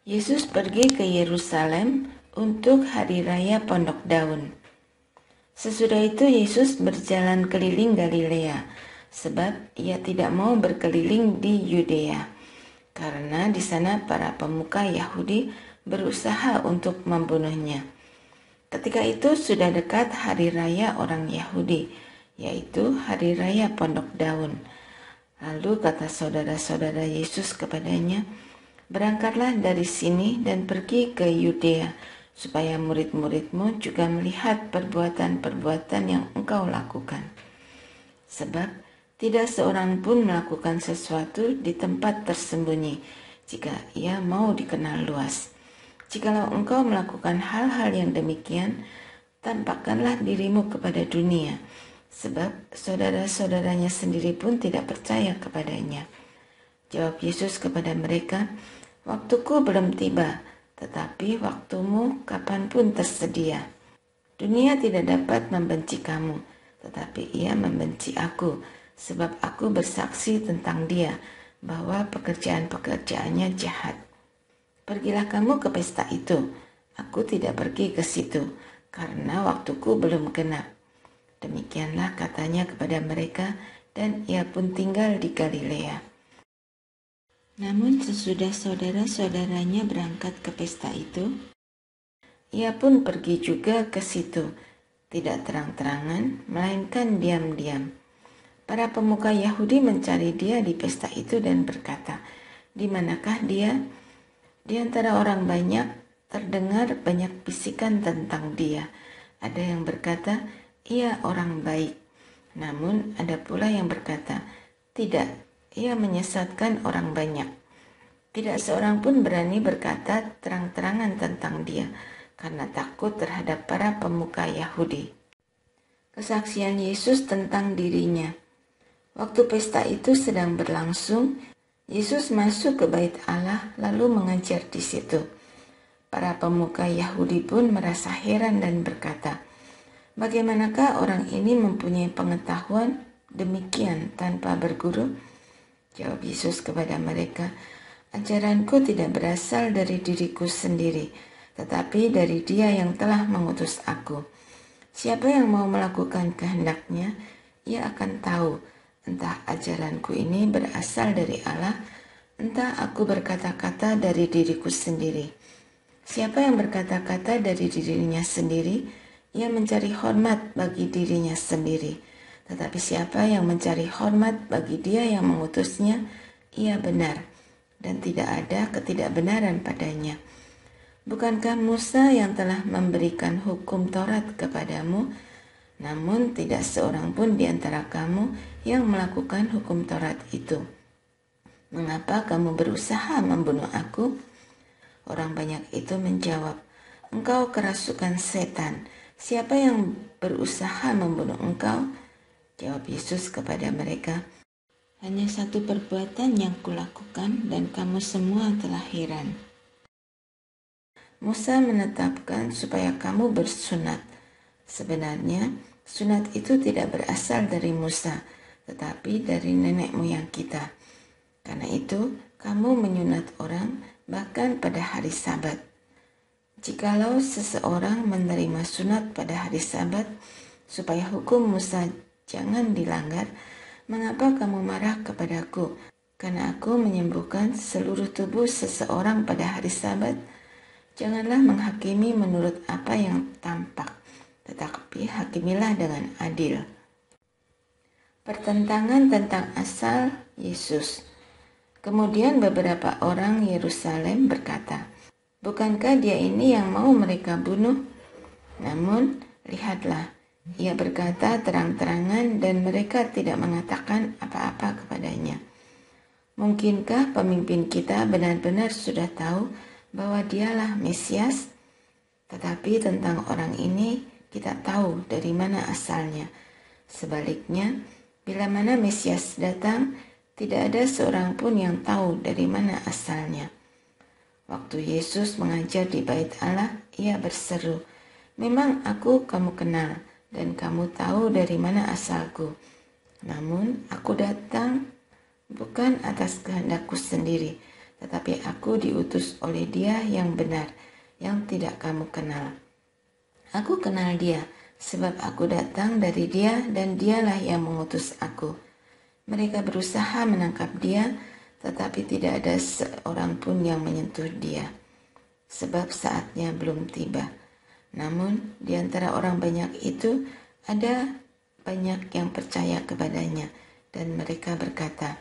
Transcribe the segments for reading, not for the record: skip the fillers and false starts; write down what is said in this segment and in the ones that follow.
Yesus pergi ke Yerusalem untuk Hari Raya Pondok Daun. Sesudah itu Yesus berjalan keliling Galilea, sebab ia tidak mau berkeliling di Yudea, karena di sana para pemuka Yahudi berusaha untuk membunuhnya. Ketika itu sudah dekat Hari Raya orang Yahudi, yaitu Hari Raya Pondok Daun. Lalu kata saudara-saudara Yesus kepadanya, "Berangkatlah dari sini dan pergi ke Yudea, supaya murid-muridmu juga melihat perbuatan-perbuatan yang engkau lakukan. Sebab tidak seorang pun melakukan sesuatu di tempat tersembunyi, jika ia mau dikenal luas. Jikalau engkau melakukan hal-hal yang demikian, tampakkanlah dirimu kepada dunia, sebab saudara-saudaranya sendiri pun tidak percaya kepadanya." Jawab Yesus kepada mereka, "Waktuku belum tiba, tetapi waktumu kapanpun tersedia. Dunia tidak dapat membenci kamu, tetapi ia membenci aku, sebab aku bersaksi tentang dia, bahwa pekerjaan-pekerjaannya jahat. Pergilah kamu ke pesta itu. Aku tidak pergi ke situ, karena waktuku belum genap." Demikianlah katanya kepada mereka, dan ia pun tinggal di Galilea. Namun sesudah saudara-saudaranya berangkat ke pesta itu, ia pun pergi juga ke situ, tidak terang-terangan, melainkan diam-diam. Para pemuka Yahudi mencari dia di pesta itu dan berkata, "Di manakah dia?" Di antara orang banyak terdengar banyak bisikan tentang dia. Ada yang berkata, "Ia orang baik." Namun ada pula yang berkata, "Tidak, ia menyesatkan orang banyak." Tidak seorang pun berani berkata terang-terangan tentang dia, karena takut terhadap para pemuka Yahudi. Kesaksian Yesus tentang dirinya. Waktu pesta itu sedang berlangsung, Yesus masuk ke bait Allah lalu mengajar di situ. Para pemuka Yahudi pun merasa heran dan berkata, "Bagaimanakah orang ini mempunyai pengetahuan demikian tanpa berguru?" Jawab Yesus kepada mereka, "Ajaranku tidak berasal dari diriku sendiri, tetapi dari Dia yang telah mengutus aku. Siapa yang mau melakukan kehendaknya, ia akan tahu, entah ajaranku ini berasal dari Allah, entah aku berkata-kata dari diriku sendiri. Siapa yang berkata-kata dari dirinya sendiri, ia mencari hormat bagi dirinya sendiri. Tetapi siapa yang mencari hormat bagi Dia yang mengutusnya, ia benar, dan tidak ada ketidakbenaran padanya. Bukankah Musa yang telah memberikan hukum Taurat kepadamu? Namun tidak seorang pun di antara kamu yang melakukan hukum Taurat itu. Mengapa kamu berusaha membunuh aku?" Orang banyak itu menjawab, "Engkau kerasukan setan. Siapa yang berusaha membunuh engkau?" Jawab Yesus kepada mereka, "Hanya satu perbuatan yang kulakukan dan kamu semua telah heran. Musa menetapkan supaya kamu bersunat. Sebenarnya sunat itu tidak berasal dari Musa, tetapi dari nenek moyang kita. Karena itu kamu menyunat orang bahkan pada hari Sabat. Jikalau seseorang menerima sunat pada hari Sabat, supaya hukum Musa jangan dilanggar, mengapa kamu marah kepadaku? Karena aku menyembuhkan seluruh tubuh seseorang pada hari Sabat. Janganlah menghakimi menurut apa yang tampak, tetapi hakimilah dengan adil." Pertentangan tentang asal Yesus. Kemudian beberapa orang Yerusalem berkata, "Bukankah dia ini yang mau mereka bunuh? Namun lihatlah, ia berkata terang-terangan dan mereka tidak mengatakan apa-apa kepadanya. Mungkinkah pemimpin kita benar-benar sudah tahu bahwa dialah Mesias? Tetapi tentang orang ini kita tahu dari mana asalnya. Sebaliknya, bila mana Mesias datang, tidak ada seorang pun yang tahu dari mana asalnya." Waktu Yesus mengajar di bait Allah, ia berseru, "Memang aku kamu kenal, dan kamu tahu dari mana asalku. Namun aku datang bukan atas kehendakku sendiri, tetapi aku diutus oleh Dia yang benar, yang tidak kamu kenal. Aku kenal Dia, sebab aku datang dari Dia dan Dialah yang mengutus aku. Mereka berusaha menangkap Dia, tetapi tidak ada seorang pun yang menyentuh Dia, sebab saatnya belum tiba. Namun di antara orang banyak itu ada banyak yang percaya kepadanya, dan mereka berkata,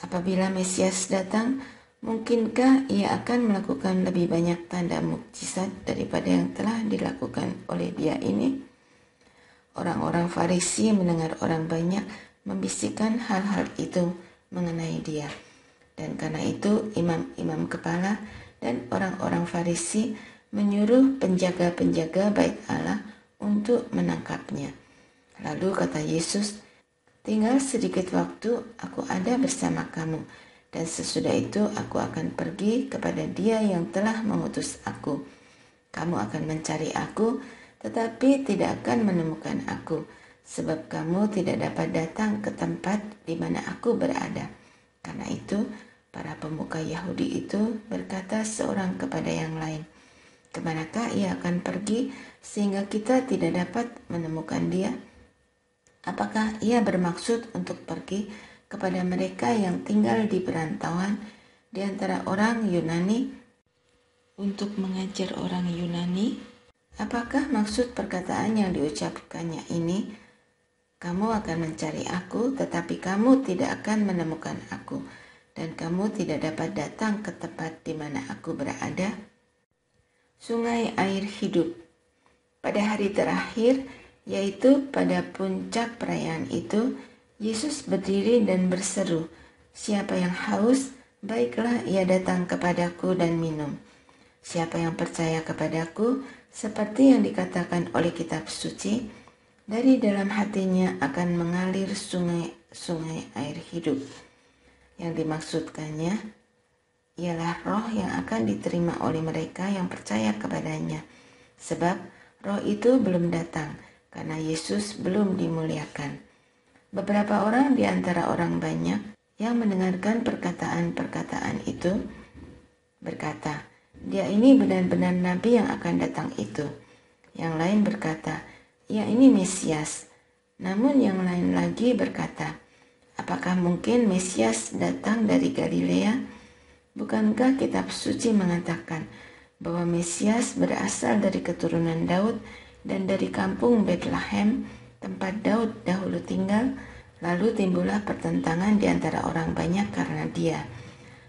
apabila Mesias datang, mungkinkah Ia akan melakukan lebih banyak tanda mukjizat daripada yang telah dilakukan oleh Dia ini? Orang-orang Farisi mendengar orang banyak membisikkan hal-hal itu mengenai Dia, dan karena itu imam-imam kepala dan orang-orang Farisi menyuruh penjaga-penjaga bait Allah untuk menangkapnya. Lalu kata Yesus, tinggal sedikit waktu aku ada bersama kamu, dan sesudah itu aku akan pergi kepada Dia yang telah mengutus aku. Kamu akan mencari aku, tetapi tidak akan menemukan aku, sebab kamu tidak dapat datang ke tempat di mana aku berada. Karena itu, para pemuka Yahudi itu berkata seorang kepada yang lain, kemanakah Ia akan pergi sehingga kita tidak dapat menemukan Dia? Apakah Ia bermaksud untuk pergi kepada mereka yang tinggal di perantauan di antara orang Yunani untuk mengajar orang Yunani? Apakah maksud perkataan yang diucapkannya ini, kamu akan mencari aku, tetapi kamu tidak akan menemukan aku, dan kamu tidak dapat datang ke tempat di mana aku berada? Sungai air hidup. Pada hari terakhir, yaitu pada puncak perayaan itu, Yesus berdiri dan berseru, siapa yang haus, baiklah ia datang kepadaku dan minum. Siapa yang percaya kepadaku, seperti yang dikatakan oleh kitab suci, dari dalam hatinya akan mengalir sungai air hidup. Yang dimaksudkannya ialah roh yang akan diterima oleh mereka yang percaya kepadanya, sebab roh itu belum datang, karena Yesus belum dimuliakan. Beberapa orang di antara orang banyak yang mendengarkan perkataan-perkataan itu berkata, dia ini benar-benar nabi yang akan datang itu. Yang lain berkata, ya ini Mesias. Namun yang lain lagi berkata, apakah mungkin Mesias datang dari Galilea? Bukankah kitab suci mengatakan bahwa Mesias berasal dari keturunan Daud dan dari kampung Bethlehem, tempat Daud dahulu tinggal? Lalu timbullah pertentangan di antara orang banyak karena Dia.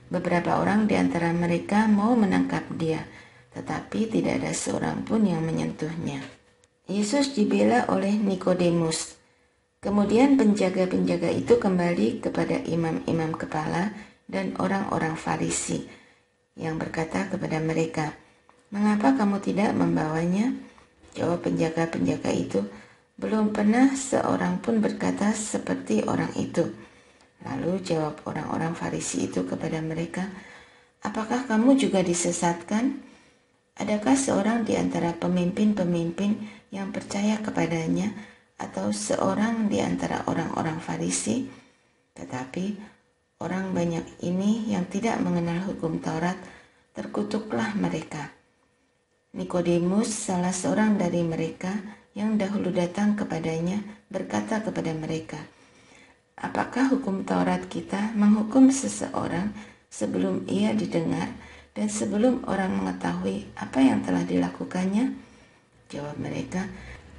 Beberapa orang di antara mereka mau menangkap Dia, tetapi tidak ada seorang pun yang menyentuhnya. Yesus dibela oleh Nikodemus. Kemudian penjaga-penjaga itu kembali kepada imam-imam kepala dan orang-orang Farisi yang berkata kepada mereka, mengapa kamu tidak membawanya? Jawab penjaga-penjaga itu, belum pernah seorang pun berkata seperti orang itu. Lalu jawab orang-orang Farisi itu kepada mereka, apakah kamu juga disesatkan? Adakah seorang di antara pemimpin-pemimpin yang percaya kepadanya atau seorang di antara orang-orang Farisi? Tetapi orang banyak ini yang tidak mengenal hukum Taurat, terkutuklah mereka. Nikodemus, salah seorang dari mereka yang dahulu datang kepadanya, berkata kepada mereka, apakah hukum Taurat kita menghukum seseorang sebelum ia didengar dan sebelum orang mengetahui apa yang telah dilakukannya? Jawab mereka,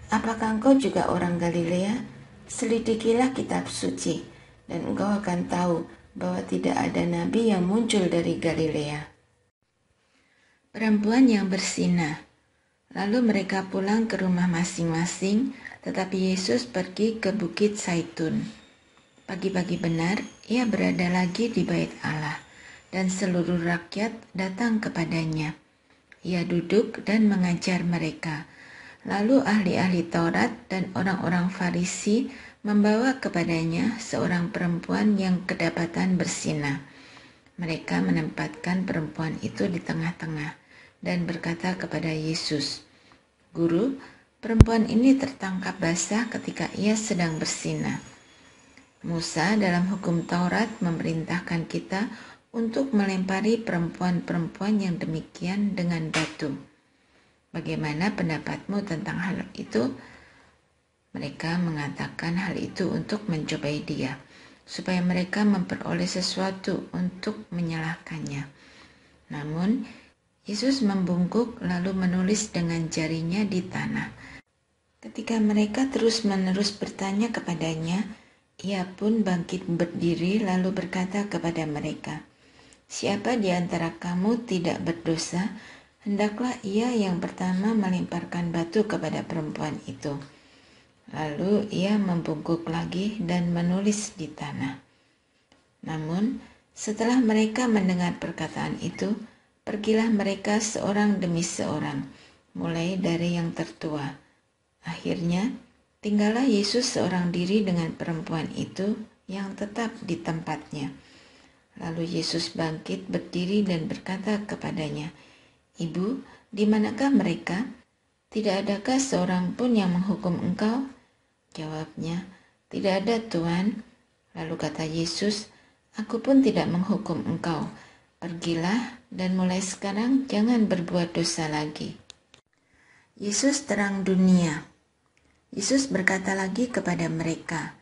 apakah engkau juga orang Galilea? Selidikilah kitab suci, dan engkau akan tahu bahwa tidak ada nabi yang muncul dari Galilea. Perempuan yang bersinah. Lalu mereka pulang ke rumah masing-masing, tetapi Yesus pergi ke Bukit Zaitun. Pagi-pagi benar, ia berada lagi di bait Allah, dan seluruh rakyat datang kepadanya. Ia duduk dan mengajar mereka. Lalu ahli-ahli Taurat dan orang-orang Farisi membawa kepadanya seorang perempuan yang kedapatan bersinah. Mereka menempatkan perempuan itu di tengah-tengah dan berkata kepada Yesus, Guru, perempuan ini tertangkap basah ketika ia sedang bersinah. Musa dalam hukum Taurat memerintahkan kita untuk melempari perempuan-perempuan yang demikian dengan batu. Bagaimana pendapatmu tentang hal itu? Mereka mengatakan hal itu untuk mencobai dia, supaya mereka memperoleh sesuatu untuk menyalahkannya. Namun, Yesus membungkuk lalu menulis dengan jarinya di tanah. Ketika mereka terus-menerus bertanya kepadanya, ia pun bangkit berdiri lalu berkata kepada mereka, "Siapa di antara kamu tidak berdosa, hendaklah ia yang pertama melemparkan batu kepada perempuan itu." Lalu ia membungkuk lagi dan menulis di tanah. Namun, setelah mereka mendengar perkataan itu, pergilah mereka seorang demi seorang, mulai dari yang tertua. Akhirnya, tinggallah Yesus seorang diri dengan perempuan itu yang tetap di tempatnya. Lalu Yesus bangkit berdiri dan berkata kepadanya, "Ibu, di manakah mereka? Tidak adakah seorang pun yang menghukum engkau?" Jawabnya, "Tidak ada, Tuhan." Lalu kata Yesus, "Aku pun tidak menghukum engkau. Pergilah dan mulai sekarang jangan berbuat dosa lagi." Yesus terang dunia. Yesus berkata lagi kepada mereka,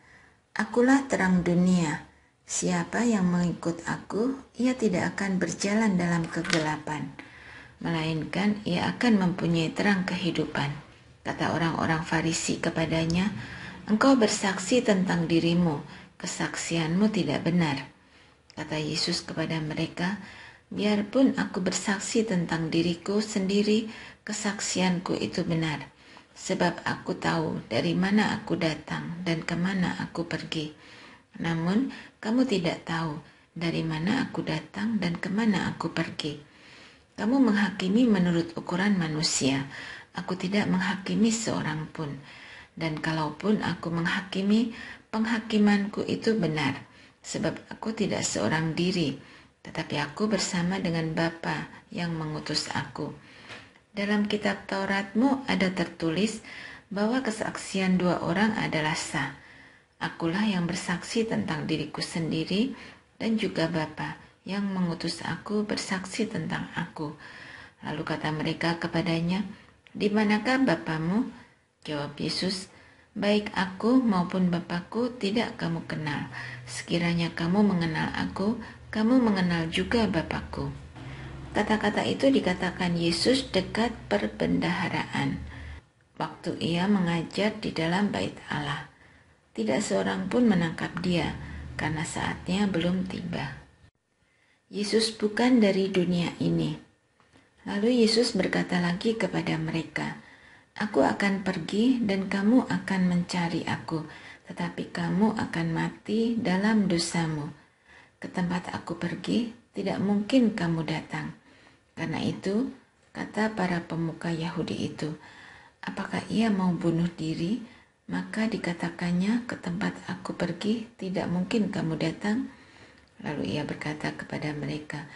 "Akulah terang dunia. Siapa yang mengikut aku, ia tidak akan berjalan dalam kegelapan, melainkan ia akan mempunyai terang kehidupan." Kata orang-orang Farisi kepadanya, "Engkau bersaksi tentang dirimu, kesaksianmu tidak benar." Kata Yesus kepada mereka, "Biarpun aku bersaksi tentang diriku sendiri, kesaksianku itu benar. Sebab aku tahu dari mana aku datang dan kemana aku pergi. Namun kamu tidak tahu dari mana aku datang dan kemana aku pergi. Kamu menghakimi menurut ukuran manusia. Aku tidak menghakimi seorang pun. Dan kalaupun aku menghakimi, penghakimanku itu benar. Sebab aku tidak seorang diri, tetapi aku bersama dengan Bapa yang mengutus aku. Dalam kitab Tauratmu ada tertulis bahwa kesaksian dua orang adalah sah. Akulah yang bersaksi tentang diriku sendiri dan juga Bapa yang mengutus aku bersaksi tentang aku." Lalu kata mereka kepadanya, "Di manakah Bapamu?" Jawab Yesus, "Baik aku maupun Bapakku tidak kamu kenal. Sekiranya kamu mengenal aku, kamu mengenal juga Bapakku." Kata-kata itu dikatakan Yesus dekat perbendaharaan, waktu ia mengajar di dalam bait Allah. Tidak seorang pun menangkap dia, karena saatnya belum tiba. Yesus bukan dari dunia ini. Lalu Yesus berkata lagi kepada mereka, "Aku akan pergi dan kamu akan mencari aku, tetapi kamu akan mati dalam dosamu. Ke tempat aku pergi, tidak mungkin kamu datang." Karena itu, kata para pemuka Yahudi itu, "Apakah ia mau bunuh diri?" Maka dikatakannya, "Ke tempat aku pergi, tidak mungkin kamu datang." Lalu ia berkata kepada mereka,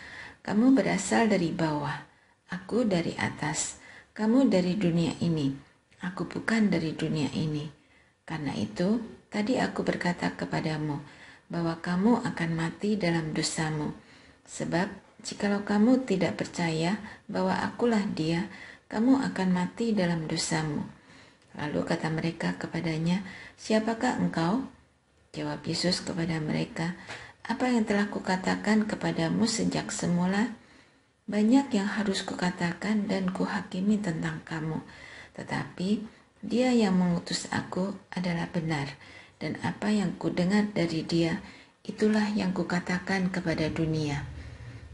"Kamu berasal dari bawah, aku dari atas. Kamu dari dunia ini, aku bukan dari dunia ini. Karena itu, tadi aku berkata kepadamu bahwa kamu akan mati dalam dosamu. Sebab, jikalau kamu tidak percaya bahwa akulah Dia, kamu akan mati dalam dosamu." Lalu kata mereka kepadanya, "Siapakah engkau?" Jawab Yesus kepada mereka, "Apa yang telah kukatakan kepadamu sejak semula? Banyak yang harus kukatakan dan kuhakimi tentang kamu. Tetapi Dia yang mengutus aku adalah benar, dan apa yang kudengar dari Dia, itulah yang kukatakan kepada dunia."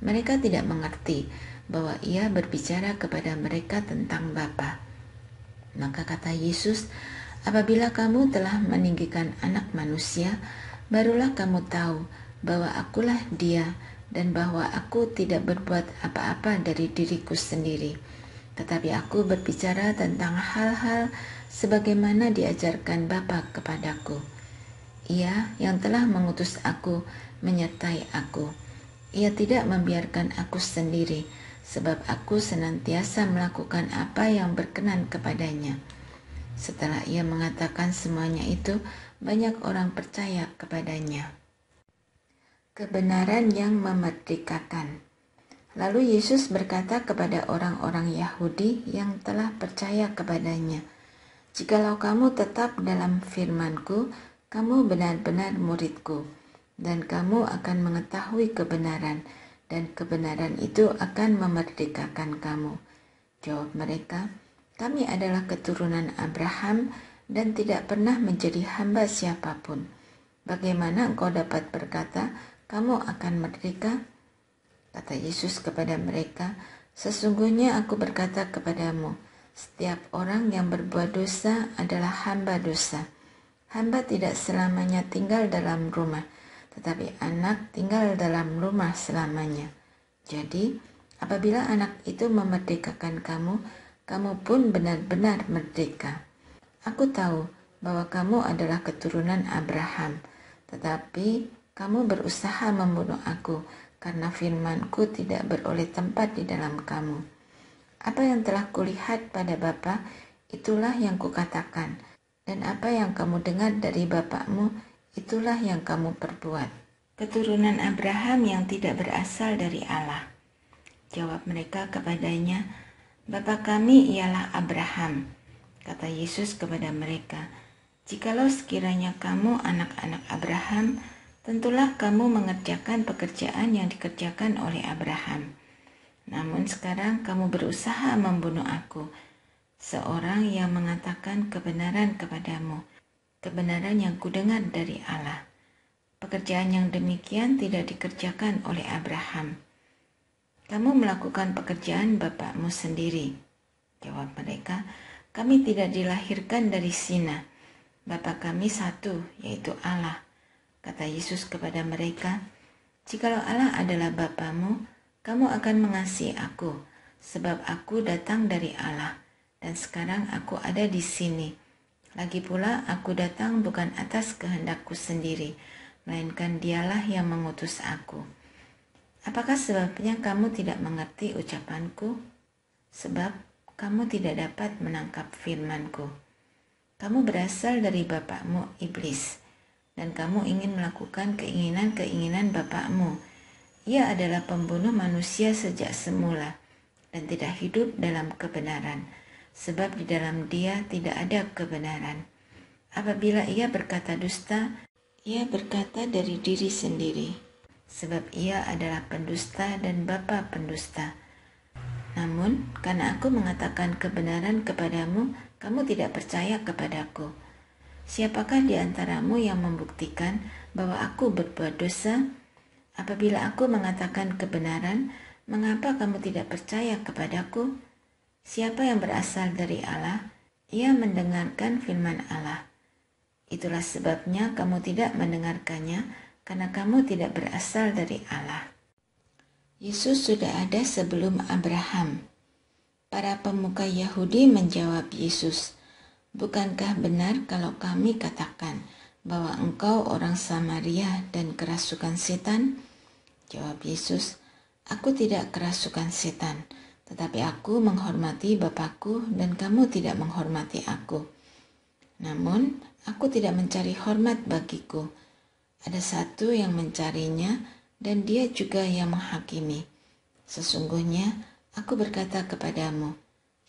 Mereka tidak mengerti bahwa ia berbicara kepada mereka tentang Bapa. Maka kata Yesus, "Apabila kamu telah meninggikan Anak Manusia, barulah kamu tahu bahwa akulah Dia dan bahwa aku tidak berbuat apa-apa dari diriku sendiri. Tetapi aku berbicara tentang hal-hal sebagaimana diajarkan Bapa kepadaku. Ia yang telah mengutus aku menyertai aku. Ia tidak membiarkan aku sendiri, sebab aku senantiasa melakukan apa yang berkenan kepadanya." Setelah ia mengatakan semuanya itu, banyak orang percaya kepadanya. Kebenaran yang memerdekakan. Lalu Yesus berkata kepada orang-orang Yahudi yang telah percaya kepadanya, "Jikalau kamu tetap dalam firman-Ku, kamu benar-benar murid-Ku, dan kamu akan mengetahui kebenaran, dan kebenaran itu akan memerdekakan kamu." Jawab mereka, "Kami adalah keturunan Abraham dan tidak pernah menjadi hamba siapapun. Bagaimana engkau dapat berkata, kamu akan merdeka?" Kata Yesus kepada mereka, "Sesungguhnya aku berkata kepadamu, setiap orang yang berbuat dosa adalah hamba dosa. Hamba tidak selamanya tinggal dalam rumah, tetapi anak tinggal dalam rumah selamanya. Jadi, apabila anak itu memerdekakan kamu, kamu pun benar-benar merdeka. Aku tahu bahwa kamu adalah keturunan Abraham, tetapi kamu berusaha membunuh aku, karena firman-Ku tidak beroleh tempat di dalam kamu. Apa yang telah kulihat pada Bapa, itulah yang kukatakan, dan apa yang kamu dengar dari bapakmu, itulah yang kamu perbuat." "Keturunan Abraham yang tidak berasal dari Allah." Jawab mereka kepadanya, "Bapa kami ialah Abraham." Kata Yesus kepada mereka, "Jikalau sekiranya kamu anak-anak Abraham, tentulah kamu mengerjakan pekerjaan yang dikerjakan oleh Abraham. Namun sekarang kamu berusaha membunuh aku, seorang yang mengatakan kebenaran kepadamu, kebenaran yang kudengar dari Allah. Pekerjaan yang demikian tidak dikerjakan oleh Abraham. Kamu melakukan pekerjaan bapakmu sendiri." Jawab mereka, "Kami tidak dilahirkan dari zina. Bapa kami satu, yaitu Allah." Kata Yesus kepada mereka, "Jikalau Allah adalah Bapamu, kamu akan mengasihi aku, sebab aku datang dari Allah, dan sekarang aku ada di sini. Lagi pula aku datang bukan atas kehendakku sendiri, melainkan Dialah yang mengutus aku. Apakah sebabnya kamu tidak mengerti ucapanku? Sebab kamu tidak dapat menangkap firman-Ku. Kamu berasal dari bapakmu iblis, dan kamu ingin melakukan keinginan-keinginan bapakmu. Ia adalah pembunuh manusia sejak semula dan tidak hidup dalam kebenaran, sebab di dalam dia tidak ada kebenaran. Apabila ia berkata dusta, ia berkata dari diri sendiri, sebab ia adalah pendusta dan bapa pendusta. Namun, karena aku mengatakan kebenaran kepadamu, kamu tidak percaya kepadaku. Siapakah di antaramu yang membuktikan bahwa aku berbuat dosa? Apabila aku mengatakan kebenaran, mengapa kamu tidak percaya kepadaku? Siapa yang berasal dari Allah, ia mendengarkan firman Allah. Itulah sebabnya kamu tidak mendengarkannya, karena kamu tidak berasal dari Allah." Yesus sudah ada sebelum Abraham. Para pemuka Yahudi menjawab Yesus, "Bukankah benar kalau kami katakan bahwa engkau orang Samaria dan kerasukan setan?" Jawab Yesus, "Aku tidak kerasukan setan, tetapi aku menghormati Bapakku dan kamu tidak menghormati aku. Namun aku tidak mencari hormat bagiku. Ada satu yang mencarinya dan dia juga yang menghakimi. Sesungguhnya aku berkata kepadamu,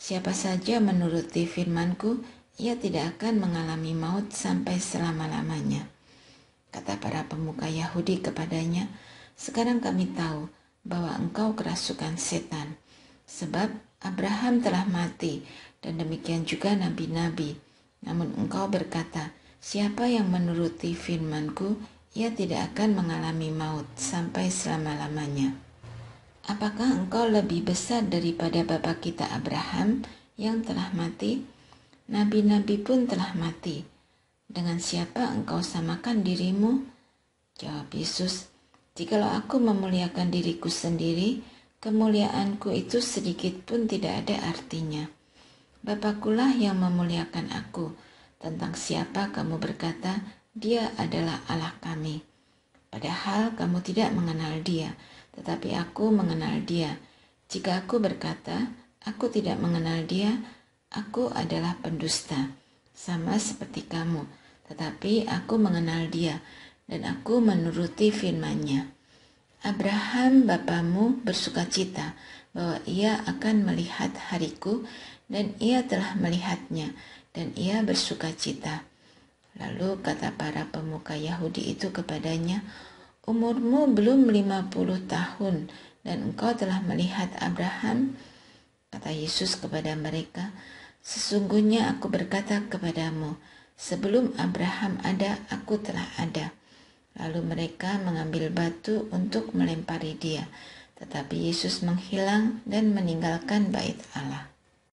siapa saja menuruti firman-Ku, ia tidak akan mengalami maut sampai selama-lamanya." Kata para pemuka Yahudi kepadanya, "Sekarang kami tahu bahwa engkau kerasukan setan, sebab Abraham telah mati dan demikian juga nabi-nabi. Namun engkau berkata, siapa yang menuruti firman-Ku, ia tidak akan mengalami maut sampai selama-lamanya. Apakah engkau lebih besar daripada bapa kita Abraham yang telah mati? Nabi-nabi pun telah mati. Dengan siapa engkau samakan dirimu?" Jawab Yesus, "Jikalau aku memuliakan diriku sendiri, kemuliaanku itu sedikit pun tidak ada artinya. Bapakulah yang memuliakan aku. Tentang siapa kamu berkata, dia adalah Allah kami. Padahal kamu tidak mengenal dia, tetapi aku mengenal dia. Jika aku berkata, aku tidak mengenal dia, aku adalah pendusta, sama seperti kamu. Tetapi aku mengenal dia, dan aku menuruti firman-Nya. Abraham bapamu bersukacita bahwa ia akan melihat hariku, dan ia telah melihatnya, dan ia bersukacita. Lalu kata para pemuka Yahudi itu kepadanya, umurmu belum 50 tahun, dan engkau telah melihat Abraham? Kata Yesus kepada mereka, sesungguhnya aku berkata kepadamu, sebelum Abraham ada, aku telah ada. Lalu mereka mengambil batu untuk melempari dia, tetapi Yesus menghilang dan meninggalkan bait Allah.